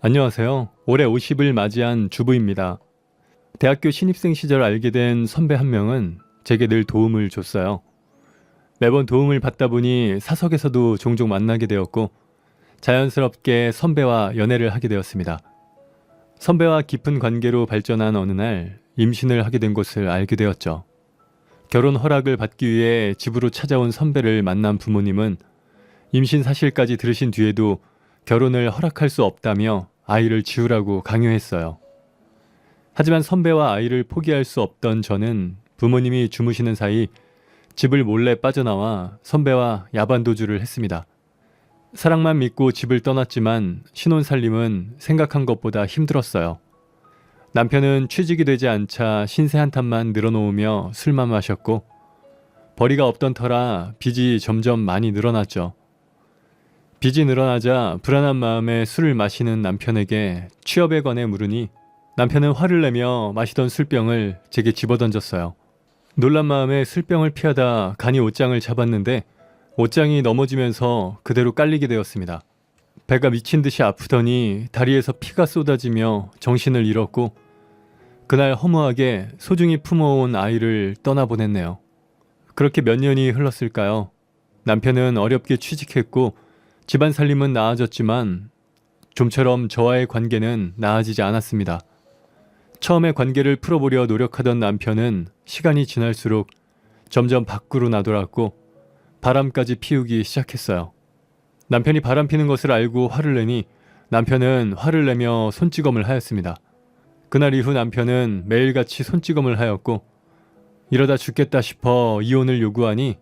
안녕하세요. 올해 50을 맞이한 주부입니다. 대학교 신입생 시절 알게 된 선배 한 명은 제게 늘 도움을 줬어요. 매번 도움을 받다 보니 사석에서도 종종 만나게 되었고 자연스럽게 선배와 연애를 하게 되었습니다. 선배와 깊은 관계로 발전한 어느 날 임신을 하게 된 것을 알게 되었죠. 결혼 허락을 받기 위해 집으로 찾아온 선배를 만난 부모님은 임신 사실까지 들으신 뒤에도 결혼을 허락할 수 없다며 아이를 지우라고 강요했어요. 하지만 선배와 아이를 포기할 수 없던 저는 부모님이 주무시는 사이 집을 몰래 빠져나와 선배와 야반도주를 했습니다. 사랑만 믿고 집을 떠났지만 신혼살림은 생각한 것보다 힘들었어요. 남편은 취직이 되지 않자 신세 한탄만 늘어놓으며 술만 마셨고 벌이가 없던 터라 빚이 점점 많이 늘어났죠. 빚이 늘어나자 불안한 마음에 술을 마시는 남편에게 취업에 관해 물으니 남편은 화를 내며 마시던 술병을 제게 집어던졌어요. 놀란 마음에 술병을 피하다 간이 옷장을 잡았는데 옷장이 넘어지면서 그대로 깔리게 되었습니다. 배가 미친 듯이 아프더니 다리에서 피가 쏟아지며 정신을 잃었고 그날 허무하게 소중히 품어온 아이를 떠나보냈네요. 그렇게 몇 년이 흘렀을까요? 남편은 어렵게 취직했고 집안 살림은 나아졌지만 좀처럼 저와의 관계는 나아지지 않았습니다. 처음에 관계를 풀어보려 노력하던 남편은 시간이 지날수록 점점 밖으로 나돌았고 바람까지 피우기 시작했어요. 남편이 바람 피는 것을 알고 화를 내니 남편은 화를 내며 손찌검을 하였습니다. 그날 이후 남편은 매일같이 손찌검을 하였고 이러다 죽겠다 싶어 이혼을 요구하니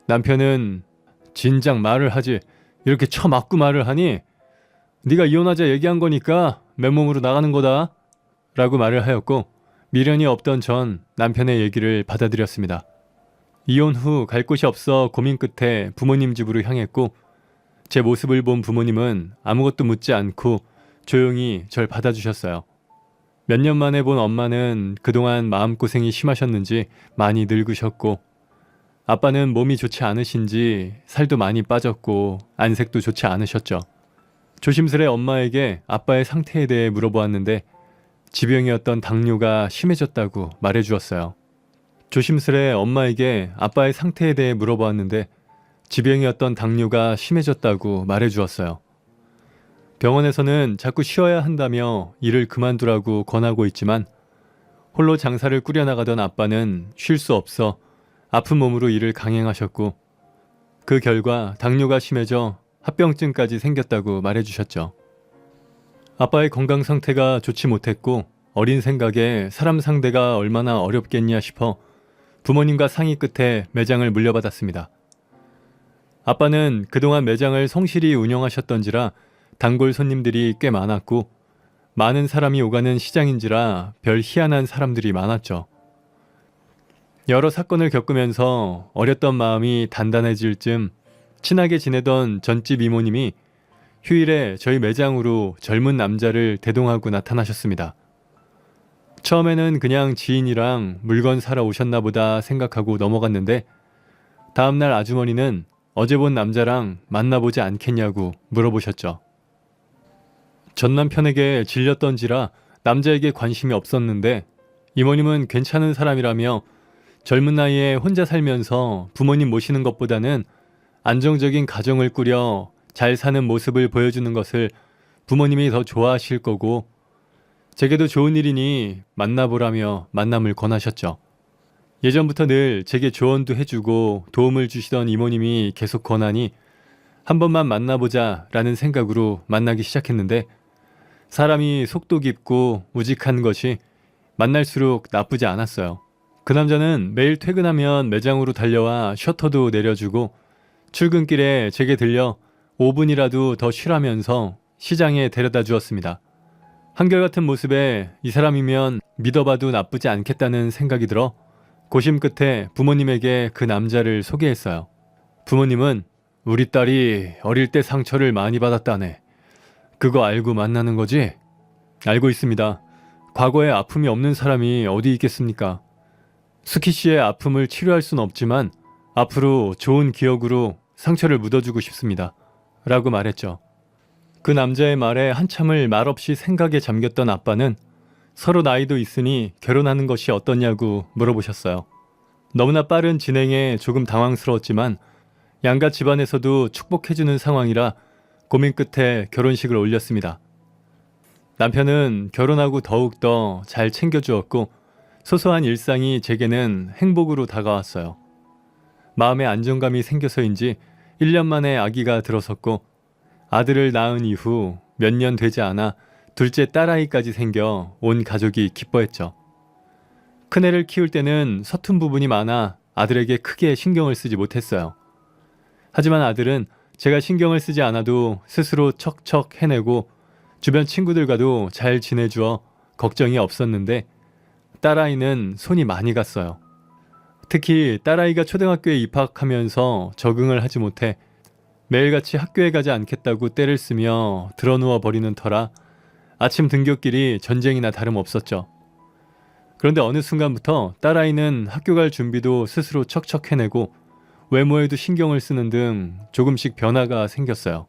남편은 진작 말을 하지 이렇게 쳐맞고 말을 하니 네가 이혼하자 얘기한 거니까 맨몸으로 나가는 거다 라고 말을 하였고 미련이 없던 전 남편의 얘기를 받아들였습니다. 이혼 후 갈 곳이 없어 고민 끝에 부모님 집으로 향했고 제 모습을 본 부모님은 아무것도 묻지 않고 조용히 절 받아주셨어요. 몇 년 만에 본 엄마는 그동안 마음고생이 심하셨는지 많이 늙으셨고 아빠는 몸이 좋지 않으신지 살도 많이 빠졌고 안색도 좋지 않으셨죠. 조심스레 엄마에게 아빠의 상태에 대해 물어보았는데 지병이었던 당뇨가 심해졌다고 말해주었어요. 조심스레 엄마에게 아빠의 상태에 대해 물어보았는데 지병이었던 당뇨가 심해졌다고 말해주었어요. 병원에서는 자꾸 쉬어야 한다며 일을 그만두라고 권하고 있지만 홀로 장사를 꾸려나가던 아빠는 쉴 수 없어 아픈 몸으로 일을 강행하셨고 그 결과 당뇨가 심해져 합병증까지 생겼다고 말해주셨죠. 아빠의 건강 상태가 좋지 못했고 어린 생각에 사람 상대가 얼마나 어렵겠냐 싶어 부모님과 상의 끝에 매장을 물려받았습니다. 아빠는 그동안 매장을 성실히 운영하셨던지라 단골 손님들이 꽤 많았고 많은 사람이 오가는 시장인지라 별 희한한 사람들이 많았죠. 여러 사건을 겪으면서 어렸던 마음이 단단해질 즈음 친하게 지내던 전집 이모님이 휴일에 저희 매장으로 젊은 남자를 대동하고 나타나셨습니다. 처음에는 그냥 지인이랑 물건 사러 오셨나 보다 생각하고 넘어갔는데 다음날 아주머니는 어제 본 남자랑 만나보지 않겠냐고 물어보셨죠. 전 남편에게 질렸던지라 남자에게 관심이 없었는데 이모님은 괜찮은 사람이라며 젊은 나이에 혼자 살면서 부모님 모시는 것보다는 안정적인 가정을 꾸려 잘 사는 모습을 보여주는 것을 부모님이 더 좋아하실 거고 제게도 좋은 일이니 만나보라며 만남을 권하셨죠. 예전부터 늘 제게 조언도 해주고 도움을 주시던 이모님이 계속 권하니 한 번만 만나보자 라는 생각으로 만나기 시작했는데 사람이 속도 깊고 우직한 것이 만날수록 나쁘지 않았어요. 그 남자는 매일 퇴근하면 매장으로 달려와 셔터도 내려주고 출근길에 제게 들려 5분이라도 더 쉬라면서 시장에 데려다 주었습니다. 한결같은 모습에 이 사람이면 믿어봐도 나쁘지 않겠다는 생각이 들어 고심 끝에 부모님에게 그 남자를 소개했어요. 부모님은 우리 딸이 어릴 때 상처를 많이 받았다네. 그거 알고 만나는 거지? 알고 있습니다. 과거에 아픔이 없는 사람이 어디 있겠습니까? 스키 씨의 아픔을 치료할 수는 없지만 앞으로 좋은 기억으로 상처를 묻어주고 싶습니다. 라고 말했죠. 그 남자의 말에 한참을 말없이 생각에 잠겼던 아빠는 서로 나이도 있으니 결혼하는 것이 어떠냐고 물어보셨어요. 너무나 빠른 진행에 조금 당황스러웠지만 양가 집안에서도 축복해주는 상황이라 고민 끝에 결혼식을 올렸습니다. 남편은 결혼하고 더욱더 잘 챙겨주었고 소소한 일상이 제게는 행복으로 다가왔어요. 마음의 안정감이 생겨서인지 1년 만에 아기가 들어섰고 아들을 낳은 이후 몇 년 되지 않아 둘째 딸아이까지 생겨 온 가족이 기뻐했죠. 큰애를 키울 때는 서툰 부분이 많아 아들에게 크게 신경을 쓰지 못했어요. 하지만 아들은 제가 신경을 쓰지 않아도 스스로 척척 해내고 주변 친구들과도 잘 지내주어 걱정이 없었는데 딸아이는 손이 많이 갔어요. 특히 딸아이가 초등학교에 입학하면서 적응을 하지 못해 매일같이 학교에 가지 않겠다고 떼를 쓰며 드러누워 버리는 터라 아침 등굣길이 전쟁이나 다름없었죠. 그런데 어느 순간부터 딸아이는 학교 갈 준비도 스스로 척척 해내고 외모에도 신경을 쓰는 등 조금씩 변화가 생겼어요.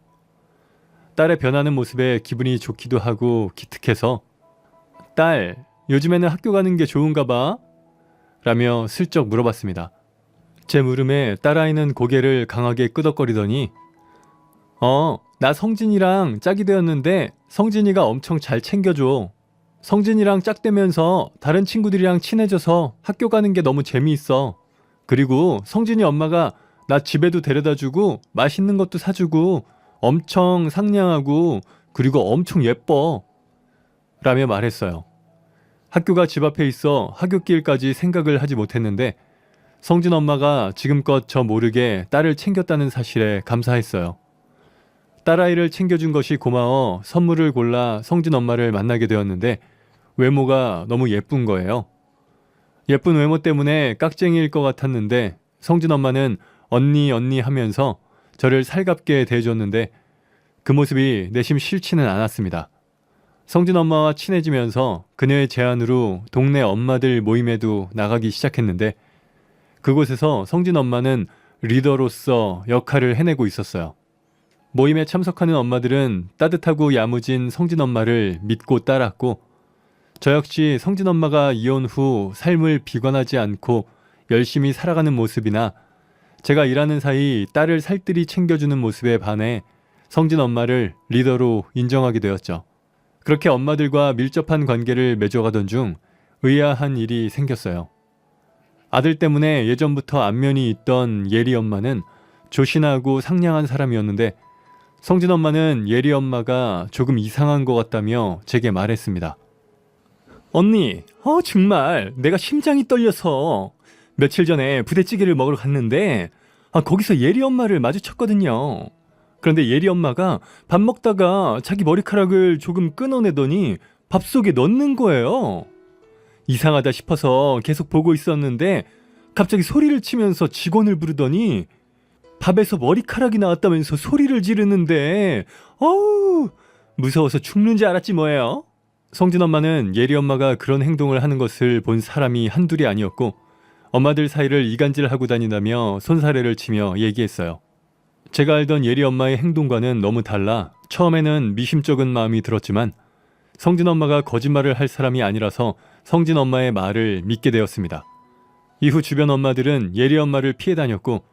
딸의 변하는 모습에 기분이 좋기도 하고 기특해서 딸, 요즘에는 학교 가는 게 좋은가 봐? 라며 슬쩍 물어봤습니다. 제 물음에 딸아이는 고개를 강하게 끄덕거리더니 나 성진이랑 짝이 되었는데 성진이가 엄청 잘 챙겨줘. 성진이랑 짝되면서 다른 친구들이랑 친해져서 학교 가는 게 너무 재미있어. 그리고 성진이 엄마가 나 집에도 데려다주고 맛있는 것도 사주고 엄청 상냥하고 그리고 엄청 예뻐. 라며 말했어요. 학교가 집 앞에 있어 하굣길까지 생각을 하지 못했는데 성진 엄마가 지금껏 저 모르게 딸을 챙겼다는 사실에 감사했어요. 딸아이를 챙겨준 것이 고마워 선물을 골라 성진 엄마를 만나게 되었는데 외모가 너무 예쁜 거예요. 예쁜 외모 때문에 깍쟁이일 것 같았는데 성진 엄마는 언니 하면서 저를 살갑게 대해줬는데 그 모습이 내심 싫지는 않았습니다. 성진 엄마와 친해지면서 그녀의 제안으로 동네 엄마들 모임에도 나가기 시작했는데 그곳에서 성진 엄마는 리더로서 역할을 해내고 있었어요. 모임에 참석하는 엄마들은 따뜻하고 야무진 성진 엄마를 믿고 따랐고 저 역시 성진 엄마가 이혼 후 삶을 비관하지 않고 열심히 살아가는 모습이나 제가 일하는 사이 딸을 살뜰히 챙겨주는 모습에 반해 성진 엄마를 리더로 인정하게 되었죠. 그렇게 엄마들과 밀접한 관계를 맺어가던 중 의아한 일이 생겼어요. 아들 때문에 예전부터 안면이 있던 예리 엄마는 조신하고 상냥한 사람이었는데 성진 엄마는 예리 엄마가 조금 이상한 것 같다며 제게 말했습니다. 언니, 정말 내가 심장이 떨려서 며칠 전에 부대찌개를 먹으러 갔는데 거기서 예리 엄마를 마주쳤거든요. 그런데 예리 엄마가 밥 먹다가 자기 머리카락을 조금 끊어내더니 밥 속에 넣는 거예요. 이상하다 싶어서 계속 보고 있었는데 갑자기 소리를 치면서 직원을 부르더니 밥에서 머리카락이 나왔다면서 소리를 지르는데 무서워서 죽는 줄 알았지 뭐예요. 성진 엄마는 예리 엄마가 그런 행동을 하는 것을 본 사람이 한둘이 아니었고 엄마들 사이를 이간질하고 다닌다며 손사래를 치며 얘기했어요. 제가 알던 예리 엄마의 행동과는 너무 달라 처음에는 미심쩍은 마음이 들었지만 성진 엄마가 거짓말을 할 사람이 아니라서 성진 엄마의 말을 믿게 되었습니다. 이후 주변 엄마들은 예리 엄마를 피해 다녔고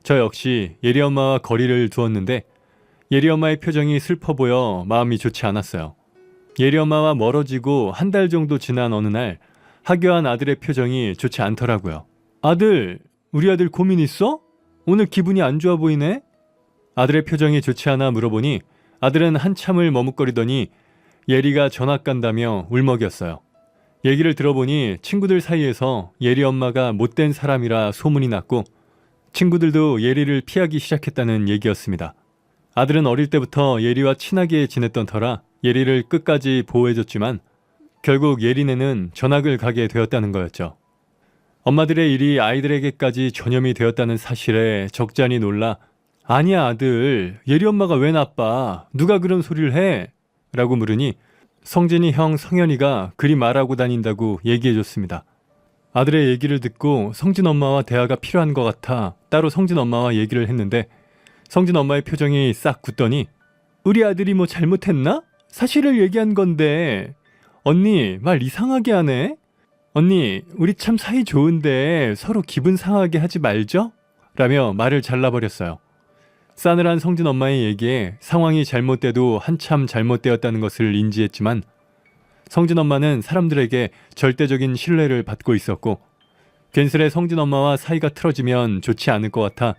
저 역시 예리 엄마와 거리를 두었는데 예리 엄마의 표정이 슬퍼 보여 마음이 좋지 않았어요. 예리 엄마와 멀어지고 한 달 정도 지난 어느 날 하교한 아들의 표정이 좋지 않더라고요. 아들, 우리 아들 고민 있어? 오늘 기분이 안 좋아 보이네? 아들의 표정이 좋지 않아 물어보니 아들은 한참을 머뭇거리더니 예리가 전학 간다며 울먹였어요. 얘기를 들어보니 친구들 사이에서 예리 엄마가 못된 사람이라 소문이 났고 친구들도 예리를 피하기 시작했다는 얘기였습니다. 아들은 어릴 때부터 예리와 친하게 지냈던 터라 예리를 끝까지 보호해줬지만 결국 예리네는 전학을 가게 되었다는 거였죠. 엄마들의 일이 아이들에게까지 전염이 되었다는 사실에 적잖이 놀라 아니야 아들, 예리 엄마가 왜 나빠? 누가 그런 소리를 해? 라고 물으니 성진이 형 성현이가 그리 말하고 다닌다고 얘기해줬습니다. 아들의 얘기를 듣고 성진 엄마와 대화가 필요한 것 같아 따로 성진 엄마와 얘기를 했는데 성진 엄마의 표정이 싹 굳더니 우리 아들이 뭐 잘못했나? 사실을 얘기한 건데. 언니, 말 이상하게 하네? 언니, 우리 참 사이 좋은데 서로 기분 상하게 하지 말죠? 라며 말을 잘라버렸어요. 싸늘한 성진 엄마의 얘기에 상황이 잘못돼도 한참 잘못되었다는 것을 인지했지만 성진 엄마는 사람들에게 절대적인 신뢰를 받고 있었고 괜스레 성진 엄마와 사이가 틀어지면 좋지 않을 것 같아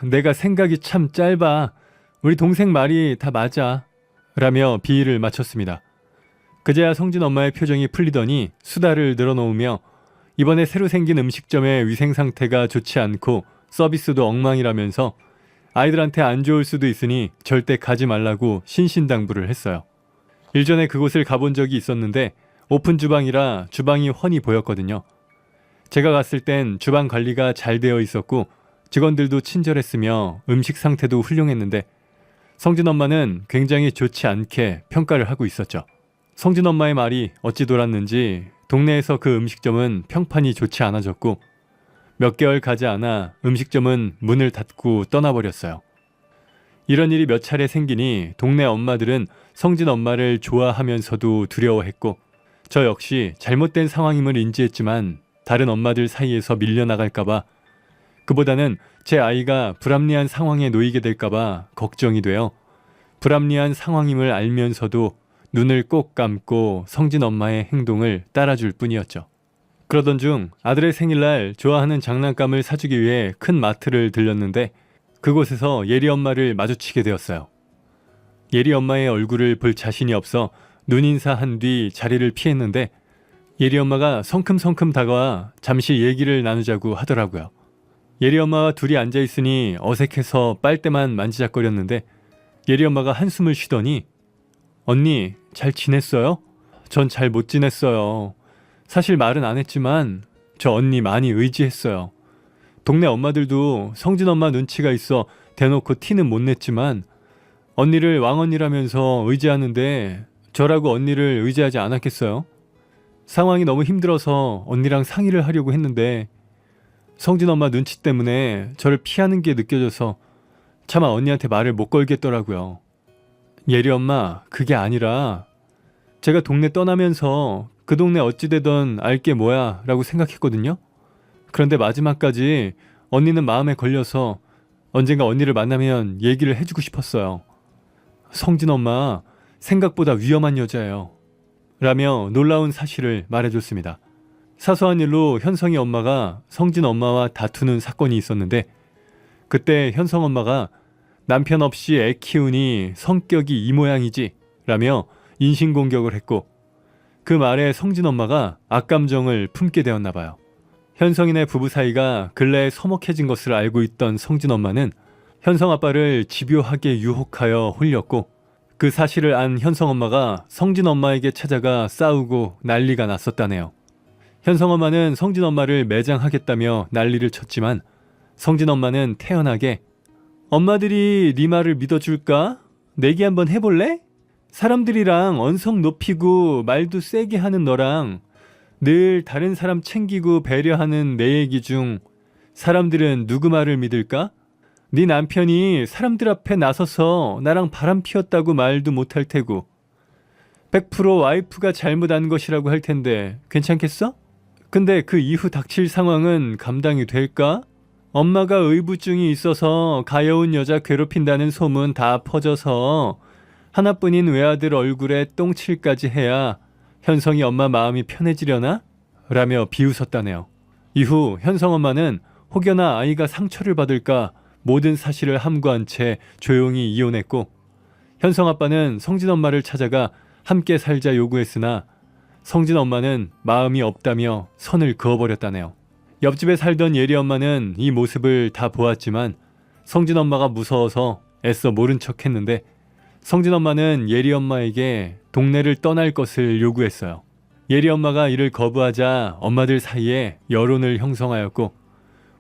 내가 생각이 참 짧아. 우리 동생 말이 다 맞아. 라며 비위를 마쳤습니다. 그제야 성진 엄마의 표정이 풀리더니 수다를 늘어놓으며 이번에 새로 생긴 음식점의 위생 상태가 좋지 않고 서비스도 엉망이라면서 아이들한테 안 좋을 수도 있으니 절대 가지 말라고 신신당부를 했어요. 일전에 그곳을 가본 적이 있었는데 오픈 주방이라 주방이 훤히 보였거든요. 제가 갔을 땐 주방 관리가 잘 되어 있었고 직원들도 친절했으며 음식 상태도 훌륭했는데 성진 엄마는 굉장히 좋지 않게 평가를 하고 있었죠. 성진 엄마의 말이 어찌 돌았는지 동네에서 그 음식점은 평판이 좋지 않아졌고 몇 개월 가지 않아 음식점은 문을 닫고 떠나버렸어요. 이런 일이 몇 차례 생기니 동네 엄마들은 성진 엄마를 좋아하면서도 두려워했고 저 역시 잘못된 상황임을 인지했지만 다른 엄마들 사이에서 밀려나갈까봐 그보다는 제 아이가 불합리한 상황에 놓이게 될까봐 걱정이 되어 불합리한 상황임을 알면서도 눈을 꼭 감고 성진 엄마의 행동을 따라줄 뿐이었죠. 그러던 중 아들의 생일날 좋아하는 장난감을 사주기 위해 큰 마트를 들렸는데 그곳에서 예리 엄마를 마주치게 되었어요. 예리 엄마의 얼굴을 볼 자신이 없어 눈인사한 뒤 자리를 피했는데 예리 엄마가 성큼성큼 다가와 잠시 얘기를 나누자고 하더라고요. 예리 엄마와 둘이 앉아있으니 어색해서 빨대만 만지작거렸는데 예리 엄마가 한숨을 쉬더니 언니, 잘 지냈어요? 전 잘 못 지냈어요. 사실 말은 안 했지만 저 언니 많이 의지했어요. 동네 엄마들도 성진 엄마 눈치가 있어 대놓고 티는 못 냈지만 언니를 왕언니라면서 의지하는데 저라고 언니를 의지하지 않았겠어요? 상황이 너무 힘들어서 언니랑 상의를 하려고 했는데 성진 엄마 눈치 때문에 저를 피하는 게 느껴져서 차마 언니한테 말을 못 걸겠더라고요. 예리 엄마, 그게 아니라 제가 동네 떠나면서 그 동네 어찌되던 알게 뭐야 라고 생각했거든요. 그런데 마지막까지 언니는 마음에 걸려서 언젠가 언니를 만나면 얘기를 해주고 싶었어요. 성진 엄마, 생각보다 위험한 여자예요. 라며 놀라운 사실을 말해줬습니다. 사소한 일로 현성이 엄마가 성진 엄마와 다투는 사건이 있었는데 그때 현성 엄마가 남편 없이 애 키우니 성격이 이 모양이지 라며 인신공격을 했고 그 말에 성진 엄마가 악감정을 품게 되었나 봐요. 현성이네 부부 사이가 근래에 서먹해진 것을 알고 있던 성진 엄마는 현성 아빠를 집요하게 유혹하여 홀렸고 그 사실을 안 현성 엄마가 성진 엄마에게 찾아가 싸우고 난리가 났었다네요. 현성 엄마는 성진 엄마를 매장하겠다며 난리를 쳤지만 성진 엄마는 태연하게 엄마들이 네 말을 믿어줄까? 내기 한번 해볼래? 사람들이랑 언성 높이고 말도 세게 하는 너랑 늘 다른 사람 챙기고 배려하는 내 얘기 중 사람들은 누구 말을 믿을까? 네 남편이 사람들 앞에 나서서 나랑 바람 피웠다고 말도 못할 테고 100% 와이프가 잘못한 것이라고 할 텐데 괜찮겠어? 근데 그 이후 닥칠 상황은 감당이 될까? 엄마가 의부증이 있어서 가여운 여자 괴롭힌다는 소문 다 퍼져서 하나뿐인 외아들 얼굴에 똥칠까지 해야 현성이 엄마 마음이 편해지려나? 라며 비웃었다네요. 이후 현성 엄마는 혹여나 아이가 상처를 받을까 모든 사실을 함구한 채 조용히 이혼했고 현성 아빠는 성진 엄마를 찾아가 함께 살자 요구했으나 성진 엄마는 마음이 없다며 선을 그어버렸다네요. 옆집에 살던 예리 엄마는 이 모습을 다 보았지만 성진 엄마가 무서워서 애써 모른 척 했는데 성진 엄마는 예리 엄마에게 동네를 떠날 것을 요구했어요. 예리 엄마가 이를 거부하자 엄마들 사이에 여론을 형성하였고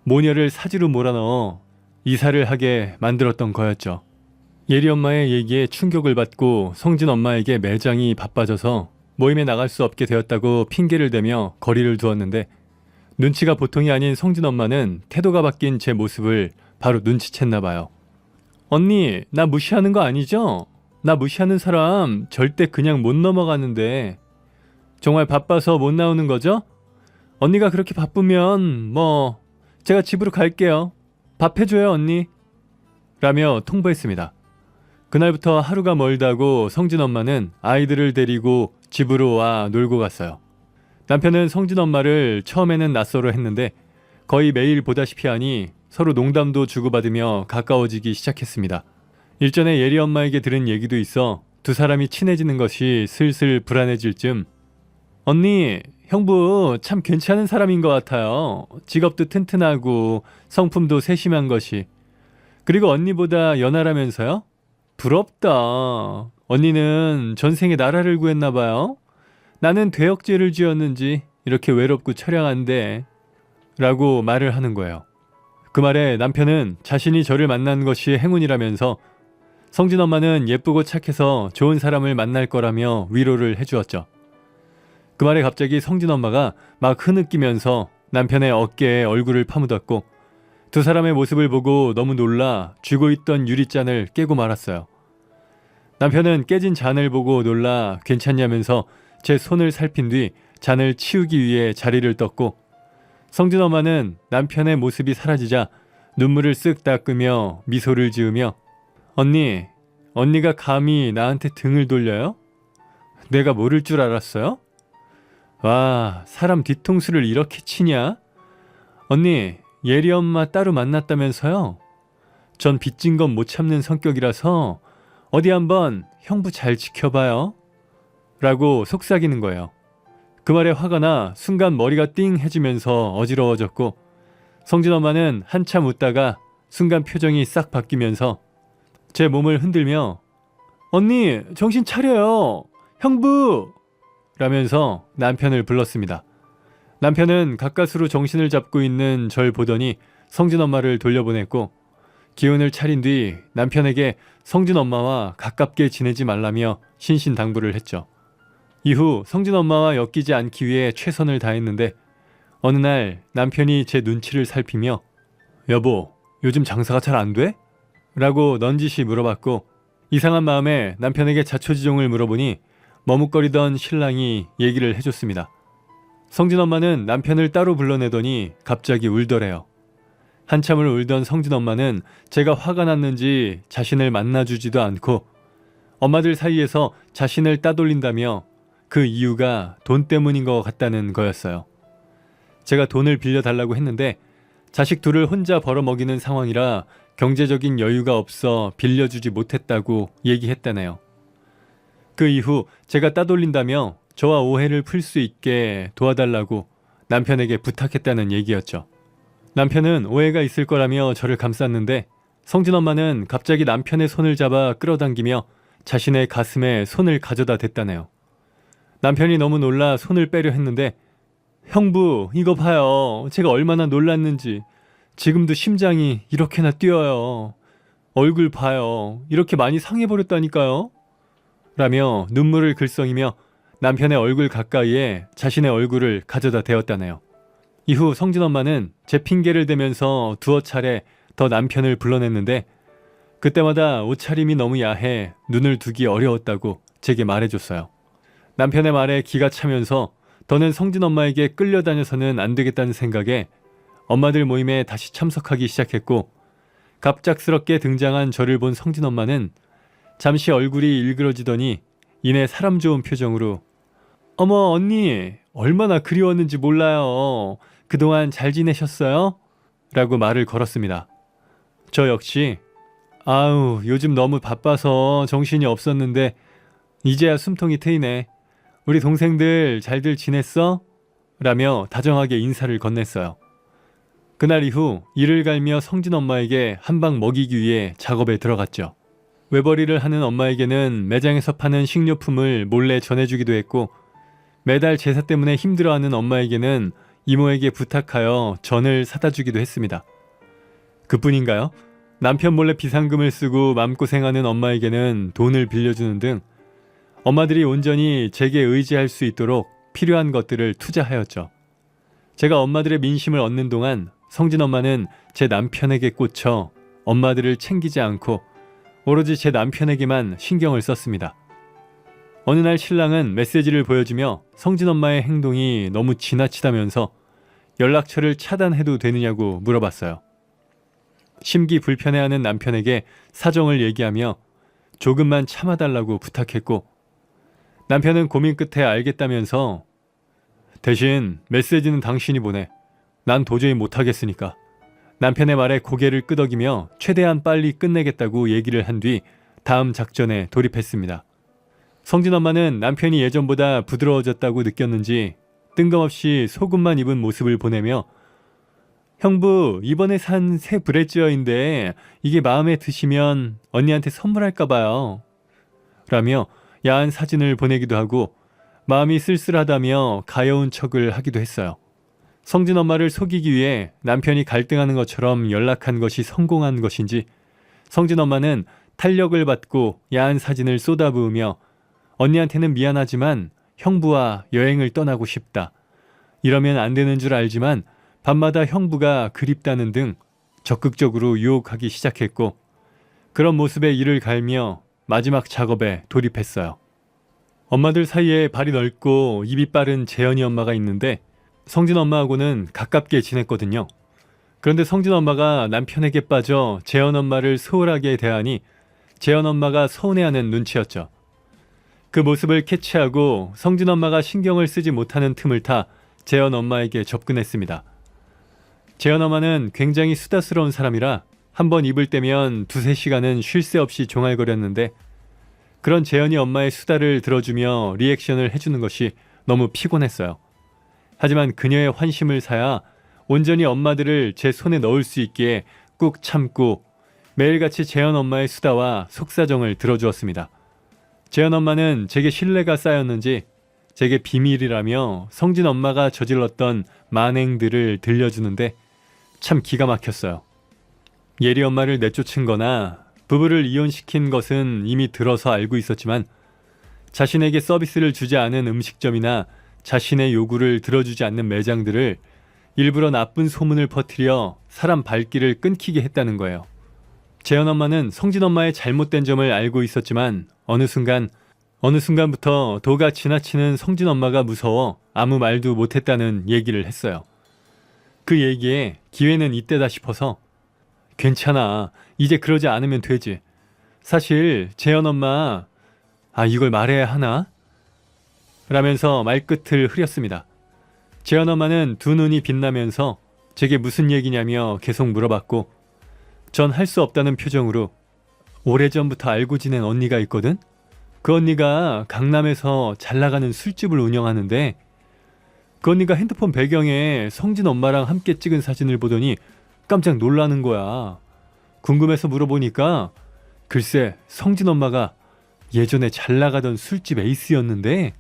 모녀를 사지로 몰아넣어 이사를 하게 만들었던 거였죠. 예리 엄마의 얘기에 충격을 받고 성진 엄마에게 매장이 바빠져서 모임에 나갈 수 없게 되었다고 핑계를 대며 거리를 두었는데 눈치가 보통이 아닌 성진 엄마는 태도가 바뀐 제 모습을 바로 눈치챘나 봐요. 언니, 나 무시하는 거 아니죠? 나 무시하는 사람 절대 그냥 못 넘어가는데. 정말 바빠서 못 나오는 거죠? 언니가 그렇게 바쁘면 제가 집으로 갈게요. 밥 해줘요, 언니. 라며 통보했습니다. 그날부터 하루가 멀다고 성진 엄마는 아이들을 데리고 집으로 와 놀고 갔어요. 남편은 성진 엄마를 처음에는 낯설어 했는데 거의 매일 보다시피 하니 서로 농담도 주고받으며 가까워지기 시작했습니다. 일전에 예리 엄마에게 들은 얘기도 있어 두 사람이 친해지는 것이 슬슬 불안해질 쯤 언니, 형부 참 괜찮은 사람인 것 같아요. 직업도 튼튼하고 성품도 세심한 것이. 그리고 언니보다 연하라면서요? 부럽다. 언니는 전생에 나라를 구했나 봐요. 나는 돼역죄를 지었는지 이렇게 외롭고 처량한데 라고 말을 하는 거예요. 그 말에 남편은 자신이 저를 만난 것이 행운이라면서 성진 엄마는 예쁘고 착해서 좋은 사람을 만날 거라며 위로를 해주었죠. 그 말에 갑자기 성진 엄마가 막 흐느끼면서 남편의 어깨에 얼굴을 파묻었고 두 사람의 모습을 보고 너무 놀라 쥐고 있던 유리잔을 깨고 말았어요. 남편은 깨진 잔을 보고 놀라 괜찮냐면서 제 손을 살핀 뒤 잔을 치우기 위해 자리를 떴고 성진 엄마는 남편의 모습이 사라지자 눈물을 쓱 닦으며 미소를 지으며 언니, 언니가 감히 나한테 등을 돌려요? 내가 모를 줄 알았어요? 와, 사람 뒤통수를 이렇게 치냐? 언니, 예리 엄마 따로 만났다면서요? 전 빚진 건 못 참는 성격이라서 어디 한번 형부 잘 지켜봐요. 라고 속삭이는 거예요. 그 말에 화가 나 순간 머리가 띵 해지면서 어지러워졌고 성진 엄마는 한참 웃다가 순간 표정이 싹 바뀌면서 제 몸을 흔들며 언니, 정신 차려요. 형부! 라면서 남편을 불렀습니다. 남편은 가까스로 정신을 잡고 있는 절 보더니 성진 엄마를 돌려보냈고 기운을 차린 뒤 남편에게 성진 엄마와 가깝게 지내지 말라며 신신당부를 했죠. 이후 성진 엄마와 엮이지 않기 위해 최선을 다했는데 어느 날 남편이 제 눈치를 살피며 여보, 요즘 장사가 잘 안 돼? 라고 넌지시 물어봤고 이상한 마음에 남편에게 자초지종을 물어보니 머뭇거리던 신랑이 얘기를 해줬습니다. 성진 엄마는 남편을 따로 불러내더니 갑자기 울더래요. 한참을 울던 성진 엄마는 제가 화가 났는지 자신을 만나주지도 않고 엄마들 사이에서 자신을 따돌린다며 그 이유가 돈 때문인 것 같다는 거였어요. 제가 돈을 빌려달라고 했는데 자식 둘을 혼자 벌어먹이는 상황이라 경제적인 여유가 없어 빌려주지 못했다고 얘기했다네요. 그 이후 제가 따돌린다며 저와 오해를 풀 수 있게 도와달라고 남편에게 부탁했다는 얘기였죠. 남편은 오해가 있을 거라며 저를 감쌌는데 성진 엄마는 갑자기 남편의 손을 잡아 끌어당기며 자신의 가슴에 손을 가져다 댔다네요. 남편이 너무 놀라 손을 빼려 했는데 형부, 이거 봐요. 제가 얼마나 놀랐는지. 지금도 심장이 이렇게나 뛰어요. 얼굴 봐요. 이렇게 많이 상해버렸다니까요. 라며 눈물을 글썽이며 남편의 얼굴 가까이에 자신의 얼굴을 가져다 대었다네요. 이후 성진 엄마는 제 핑계를 대면서 두어 차례 더 남편을 불러냈는데 그때마다 옷차림이 너무 야해 눈을 두기 어려웠다고 제게 말해줬어요. 남편의 말에 기가 차면서 더는 성진 엄마에게 끌려다녀서는 안 되겠다는 생각에 엄마들 모임에 다시 참석하기 시작했고 갑작스럽게 등장한 저를 본 성진 엄마는 잠시 얼굴이 일그러지더니 이내 사람 좋은 표정으로 어머 언니, 얼마나 그리웠는지 몰라요. 그동안 잘 지내셨어요? 라고 말을 걸었습니다. 저 역시 아우, 요즘 너무 바빠서 정신이 없었는데 이제야 숨통이 트이네. 우리 동생들 잘들 지냈어? 라며 다정하게 인사를 건넸어요. 그날 이후 이를 갈며 성진 엄마에게 한 방 먹이기 위해 작업에 들어갔죠. 외벌이를 하는 엄마에게는 매장에서 파는 식료품을 몰래 전해주기도 했고 매달 제사 때문에 힘들어하는 엄마에게는 이모에게 부탁하여 전을 사다 주기도 했습니다. 그뿐인가요? 남편 몰래 비상금을 쓰고 마음고생하는 엄마에게는 돈을 빌려주는 등 엄마들이 온전히 제게 의지할 수 있도록 필요한 것들을 투자하였죠. 제가 엄마들의 민심을 얻는 동안 성진 엄마는 제 남편에게 꽂혀 엄마들을 챙기지 않고 오로지 제 남편에게만 신경을 썼습니다. 어느 날 신랑은 메시지를 보여주며 성진 엄마의 행동이 너무 지나치다면서 연락처를 차단해도 되느냐고 물어봤어요. 심기 불편해하는 남편에게 사정을 얘기하며 조금만 참아달라고 부탁했고, 남편은 고민 끝에 알겠다면서 대신 메시지는 당신이 보내. 난 도저히 못하겠으니까. 남편의 말에 고개를 끄덕이며 최대한 빨리 끝내겠다고 얘기를 한 뒤 다음 작전에 돌입했습니다. 성진 엄마는 남편이 예전보다 부드러워졌다고 느꼈는지 뜬금없이 속옷만 입은 모습을 보내며 형부, 이번에 산 새 브래지어인데 이게 마음에 드시면 언니한테 선물할까 봐요. 라며 야한 사진을 보내기도 하고 마음이 쓸쓸하다며 가여운 척을 하기도 했어요. 성진 엄마를 속이기 위해 남편이 갈등하는 것처럼 연락한 것이 성공한 것인지 성진 엄마는 탄력을 받고 야한 사진을 쏟아부으며 언니한테는 미안하지만 형부와 여행을 떠나고 싶다. 이러면 안 되는 줄 알지만 밤마다 형부가 그립다는 등 적극적으로 유혹하기 시작했고, 그런 모습에 이를 갈며 마지막 작업에 돌입했어요. 엄마들 사이에 발이 넓고 입이 빠른 재현이 엄마가 있는데 성진 엄마하고는 가깝게 지냈거든요. 그런데 성진 엄마가 남편에게 빠져 재현 엄마를 소홀하게 대하니 재현 엄마가 서운해하는 눈치였죠. 그 모습을 캐치하고 성진 엄마가 신경을 쓰지 못하는 틈을 타 재현 엄마에게 접근했습니다. 재현 엄마는 굉장히 수다스러운 사람이라 한번 입을 떼면 두세 시간은 쉴 새 없이 종알거렸는데 그런 재현이 엄마의 수다를 들어주며 리액션을 해주는 것이 너무 피곤했어요. 하지만 그녀의 환심을 사야 온전히 엄마들을 제 손에 넣을 수 있기에 꾹 참고 매일같이 재현 엄마의 수다와 속사정을 들어주었습니다. 재현 엄마는 제게 신뢰가 쌓였는지 제게 비밀이라며 성진 엄마가 저질렀던 만행들을 들려주는데 참 기가 막혔어요. 예리 엄마를 내쫓은 거나 부부를 이혼시킨 것은 이미 들어서 알고 있었지만 자신에게 서비스를 주지 않은 음식점이나 자신의 요구를 들어주지 않는 매장들을 일부러 나쁜 소문을 퍼뜨려 사람 발길을 끊기게 했다는 거예요. 재현 엄마는 성진 엄마의 잘못된 점을 알고 있었지만 어느 순간부터 도가 지나치는 성진 엄마가 무서워 아무 말도 못했다는 얘기를 했어요. 그 얘기에 기회는 이때다 싶어서 괜찮아. 이제 그러지 않으면 되지. 사실 재현 엄마 이걸 말해야 하나? 라면서 말끝을 흐렸습니다. 재현 엄마는 두 눈이 빛나면서 제게 무슨 얘기냐며 계속 물어봤고 전 할 수 없다는 표정으로 오래전부터 알고 지낸 언니가 있거든? 그 언니가 강남에서 잘 나가는 술집을 운영하는데 그 언니가 핸드폰 배경에 성진 엄마랑 함께 찍은 사진을 보더니 깜짝 놀라는 거야. 궁금해서 물어보니까 글쎄 성진 엄마가 예전에 잘 나가던 술집 에이스였는데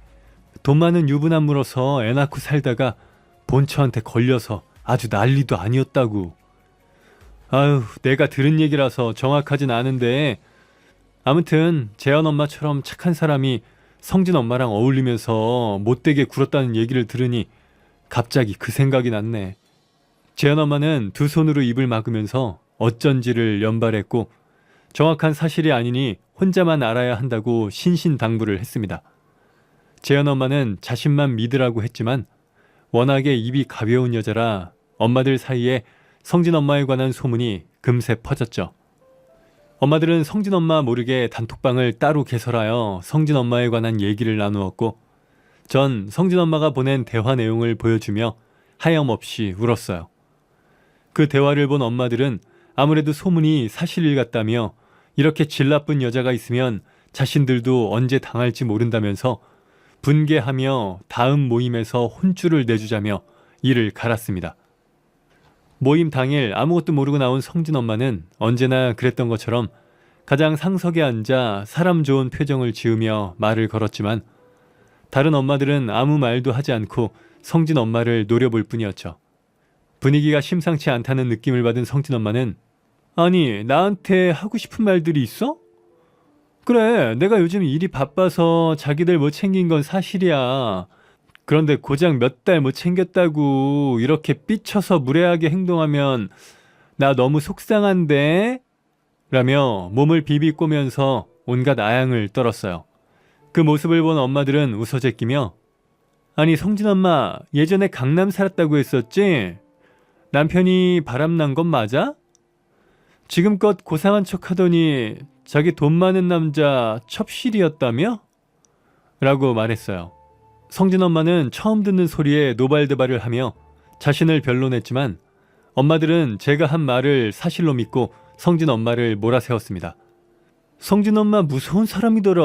돈 많은 유부남 물어서 애 낳고 살다가 본처한테 걸려서 아주 난리도 아니었다고. 아유, 내가 들은 얘기라서 정확하진 않은데 아무튼 재현 엄마처럼 착한 사람이 성진 엄마랑 어울리면서 못되게 굴었다는 얘기를 들으니 갑자기 그 생각이 났네. 재현 엄마는 두 손으로 입을 막으면서 어쩐지를 연발했고 정확한 사실이 아니니 혼자만 알아야 한다고 신신당부를 했습니다. 재현 엄마는 자신만 믿으라고 했지만 워낙에 입이 가벼운 여자라 엄마들 사이에 성진 엄마에 관한 소문이 금세 퍼졌죠. 엄마들은 성진 엄마 모르게 단톡방을 따로 개설하여 성진 엄마에 관한 얘기를 나누었고 전 성진 엄마가 보낸 대화 내용을 보여주며 하염없이 울었어요. 그 대화를 본 엄마들은 아무래도 소문이 사실일 같다며 이렇게 질 나쁜 여자가 있으면 자신들도 언제 당할지 모른다면서 분개하며 다음 모임에서 혼쭐을 내주자며 이를 갈았습니다. 모임 당일 아무것도 모르고 나온 성진 엄마는 언제나 그랬던 것처럼 가장 상석에 앉아 사람 좋은 표정을 지으며 말을 걸었지만 다른 엄마들은 아무 말도 하지 않고 성진 엄마를 노려볼 뿐이었죠. 분위기가 심상치 않다는 느낌을 받은 성진 엄마는 아니 나한테 하고 싶은 말들이 있어? 그래 내가 요즘 일이 바빠서 자기들 못 챙긴 건 사실이야. 그런데 고작 몇 달 못 챙겼다고 이렇게 삐쳐서 무례하게 행동하면 나 너무 속상한데? 라며 몸을 비비 꼬면서 온갖 아양을 떨었어요. 그 모습을 본 엄마들은 웃어 제끼며 아니 성진 엄마 예전에 강남 살았다고 했었지? 남편이 바람난 건 맞아? 지금껏 고상한 척 하더니 자기 돈 많은 남자 첩실이었다며? 라고 말했어요. 성진 엄마는 처음 듣는 소리에 노발대발을 하며 자신을 변론했지만 엄마들은 제가 한 말을 사실로 믿고 성진 엄마를 몰아세웠습니다. 성진 엄마 무서운 사람이더라.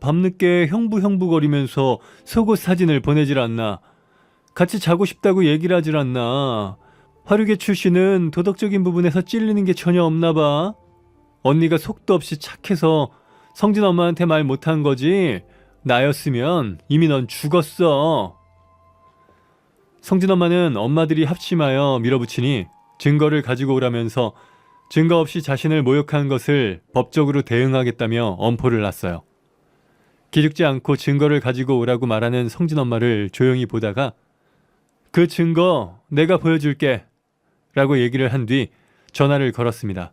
밤늦게 형부거리면서 속옷 사진을 보내질 않나. 같이 자고 싶다고 얘기를 하질 않나. 화류계 출신은 도덕적인 부분에서 찔리는 게 전혀 없나 봐. 언니가 속도 없이 착해서 성진 엄마한테 말 못한 거지. 나였으면 이미 넌 죽었어. 성진 엄마는 엄마들이 합심하여 밀어붙이니 증거를 가지고 오라면서 증거 없이 자신을 모욕한 것을 법적으로 대응하겠다며 엄포를 놨어요. 기죽지 않고 증거를 가지고 오라고 말하는 성진 엄마를 조용히 보다가 그 증거 내가 보여줄게 라고 얘기를 한 뒤 전화를 걸었습니다.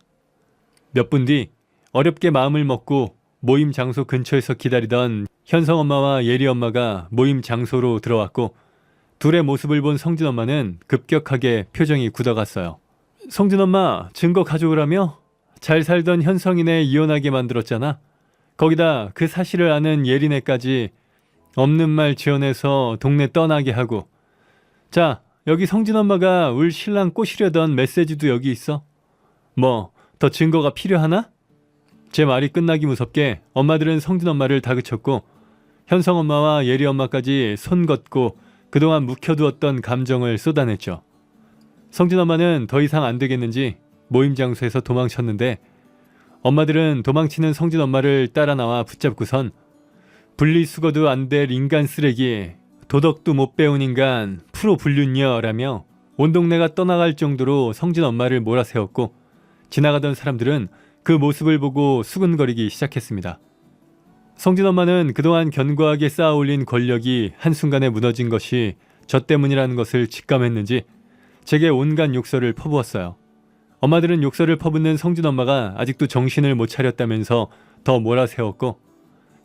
몇 분 뒤 어렵게 마음을 먹고 모임 장소 근처에서 기다리던 현성 엄마와 예리 엄마가 모임 장소로 들어왔고 둘의 모습을 본 성진 엄마는 급격하게 표정이 굳어갔어요. 성진 엄마 증거 가져오라며? 잘 살던 현성이네 이혼하게 만들었잖아. 거기다 그 사실을 아는 예리네까지 없는 말 지어내서 동네 떠나게 하고. 자, 여기 성진 엄마가 울 신랑 꼬시려던 메시지도 여기 있어. 뭐 더 증거가 필요하나? 제 말이 끝나기 무섭게 엄마들은 성진 엄마를 다그쳤고 현성 엄마와 예리 엄마까지 손 걷고 그동안 묵혀두었던 감정을 쏟아냈죠. 성진 엄마는 더 이상 안 되겠는지 모임 장소에서 도망쳤는데 엄마들은 도망치는 성진 엄마를 따라 나와 붙잡고선 분리수거도 안 될 인간 쓰레기, 도덕도 못 배운 인간, 프로 불륜녀라며 온 동네가 떠나갈 정도로 성진 엄마를 몰아세웠고 지나가던 사람들은 그 모습을 보고 수근거리기 시작했습니다. 성진 엄마는 그동안 견고하게 쌓아올린 권력이 한순간에 무너진 것이 저 때문이라는 것을 직감했는지 제게 온갖 욕설을 퍼부었어요. 엄마들은 욕설을 퍼붓는 성진 엄마가 아직도 정신을 못 차렸다면서 더 몰아세웠고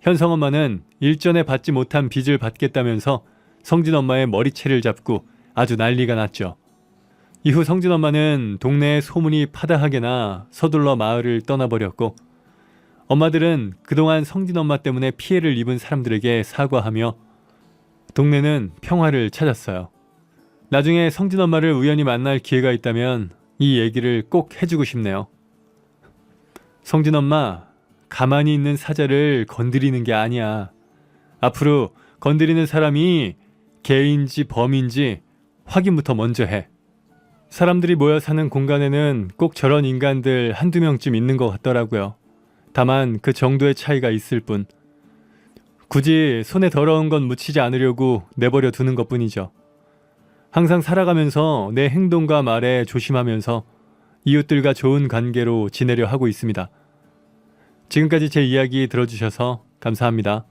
현성 엄마는 일전에 받지 못한 빚을 받겠다면서 성진 엄마의 머리채를 잡고 아주 난리가 났죠. 이후 성진 엄마는 동네에 소문이 파다하게나 서둘러 마을을 떠나버렸고 엄마들은 그동안 성진 엄마 때문에 피해를 입은 사람들에게 사과하며 동네는 평화를 찾았어요. 나중에 성진 엄마를 우연히 만날 기회가 있다면 이 얘기를 꼭 해주고 싶네요. 성진 엄마, 가만히 있는 사자를 건드리는 게 아니야. 앞으로 건드리는 사람이 개인지 범인지 확인부터 먼저 해. 사람들이 모여 사는 공간에는 꼭 저런 인간들 한두 명쯤 있는 것 같더라고요. 다만 그 정도의 차이가 있을 뿐. 굳이 손에 더러운 건 묻히지 않으려고 내버려 두는 것뿐이죠. 항상 살아가면서 내 행동과 말에 조심하면서 이웃들과 좋은 관계로 지내려 하고 있습니다. 지금까지 제 이야기 들어주셔서 감사합니다.